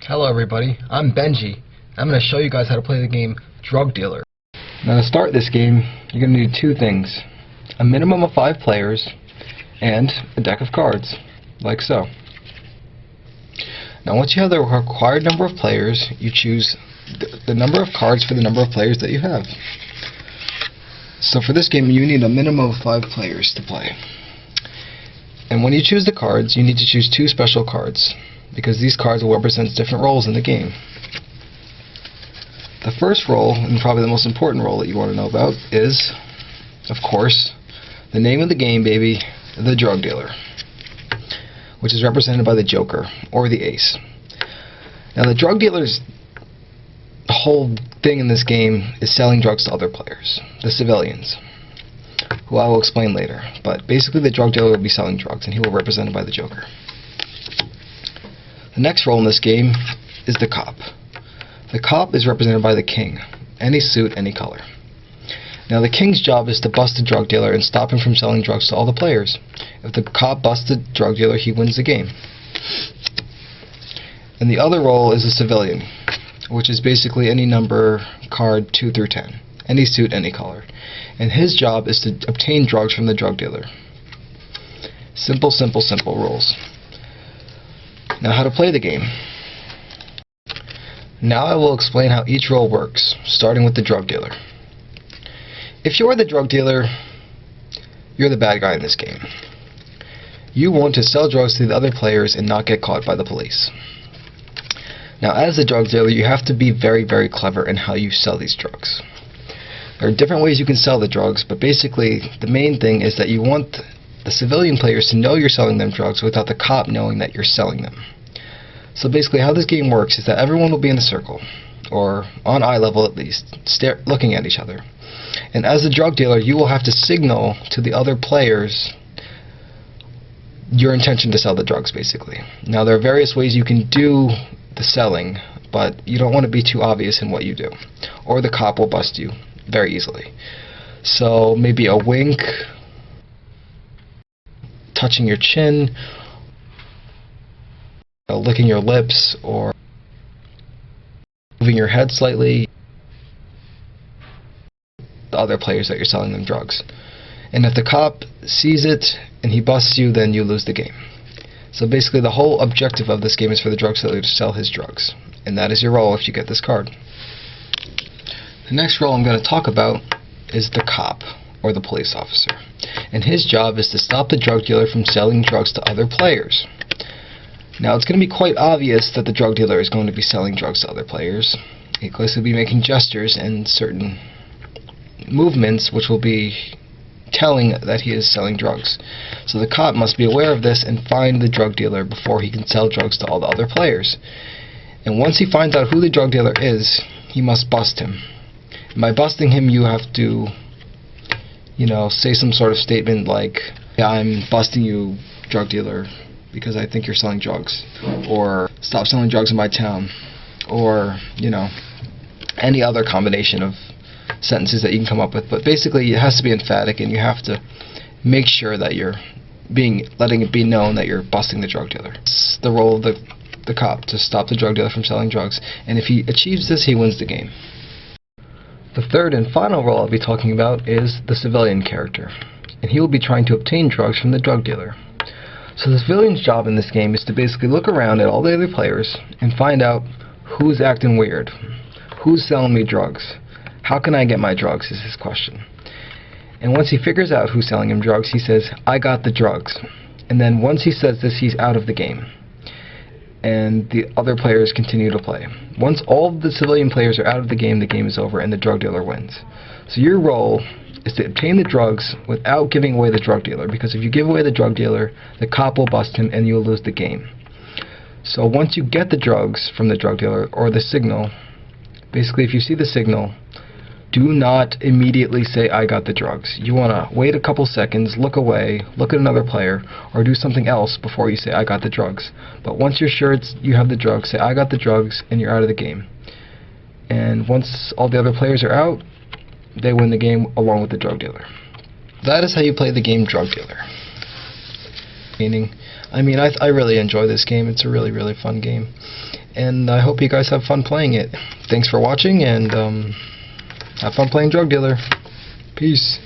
Hello everybody, I'm Benji. I'm going to show you guys how to play the game Drug Dealer. Now to start this game, you're going to need two things. A minimum of 5 players and a deck of cards, like so. Now once you have the required number of players, you choose the number of cards for the number of players that you have. So for this game you need a minimum of 5 players to play. And when you choose the cards, you need to choose 2 special cards, because these cards will represent different roles in the game. The first role, and probably the most important role that you want to know about, is, of course, the name of the game, baby, the Drug Dealer, which is represented by the Joker, or the Ace. Now the Drug Dealer's whole thing in this game is selling drugs to other players, the civilians, who I will explain later. But basically the Drug Dealer will be selling drugs, and he will be represented by the Joker. The next role in this game is the Cop. The Cop is represented by the King, any suit, any color. Now the King's job is to bust the Drug Dealer and stop him from selling drugs to all the players. If the Cop busts the Drug Dealer, he wins the game. And the other role is a Civilian, which is basically any number card 2 through 10, any suit, any color. And his job is to obtain drugs from the Drug Dealer. Simple, simple, simple rules. Now how to play the game. Now I will explain how each role works, starting with the Drug Dealer. If you're the Drug Dealer, you're the bad guy in this game. You want to sell drugs to the other players and not get caught by the police. Now as a Drug Dealer, you have to be very, very clever in how you sell these drugs. There are different ways you can sell the drugs, but basically the main thing is that you want the civilian players to know you're selling them drugs without the cop knowing that you're selling them. So basically how this game works is that everyone will be in a circle, or on eye level at least, looking at each other. And as a Drug Dealer, you will have to signal to the other players your intention to sell the drugs, basically. Now there are various ways you can do the selling, but you don't want to be too obvious in what you do, or the cop will bust you very easily. So maybe a wink, touching your chin, licking your lips, or moving your head slightly, the other players that you're selling them drugs. And if the cop sees it and he busts you, then you lose the game. So basically the whole objective of this game is for the drug seller to sell his drugs, and that is your role if you get this card. The next role I'm going to talk about is the cop, or the police officer, and his job is to stop the drug dealer from selling drugs to other players. Now it's going to be quite obvious that the drug dealer is going to be selling drugs to other players, because he'll be making gestures and certain movements which will be telling that he is selling drugs. So the cop must be aware of this and find the drug dealer before he can sell drugs to all the other players. And once he finds out who the drug dealer is, he must bust him. And by busting him, you have to, say some sort of statement like, "Yeah, I'm busting you, drug dealer, because I think you're selling drugs," or "Stop selling drugs in my town," or, any other combination of sentences that you can come up with. But basically it has to be emphatic, and you have to make sure that you're letting it be known that you're busting the drug dealer. It's the role of the cop to stop the drug dealer from selling drugs, and if he achieves this, he wins the game. The third and final role I'll be talking about is the civilian character, and he will be trying to obtain drugs from the drug dealer. So the civilian's job in this game is to basically look around at all the other players and find out who's acting weird, who's selling me drugs, how can I get my drugs, is his question. And once he figures out who's selling him drugs, he says, "I got the drugs." And then once he says this, he's out of the game, and the other players continue to play. Once all of the civilian players are out of the game is over and the drug dealer wins. So your role is to obtain the drugs without giving away the drug dealer, because if you give away the drug dealer, the cop will bust him and you'll lose the game. So once you get the drugs from the drug dealer, or the signal, basically if you see the signal, do not immediately say, "I got the drugs." You want to wait a couple seconds, look away, look at another player, or do something else before you say, "I got the drugs." But once you're sure you have the drugs, say, "I got the drugs," and you're out of the game. And once all the other players are out, they win the game along with the drug dealer. That is how you play the game Drug Dealer. I really enjoy this game. It's a really, really fun game. and I hope you guys have fun playing it. Thanks for watching, and have fun playing Drug Dealer. Peace.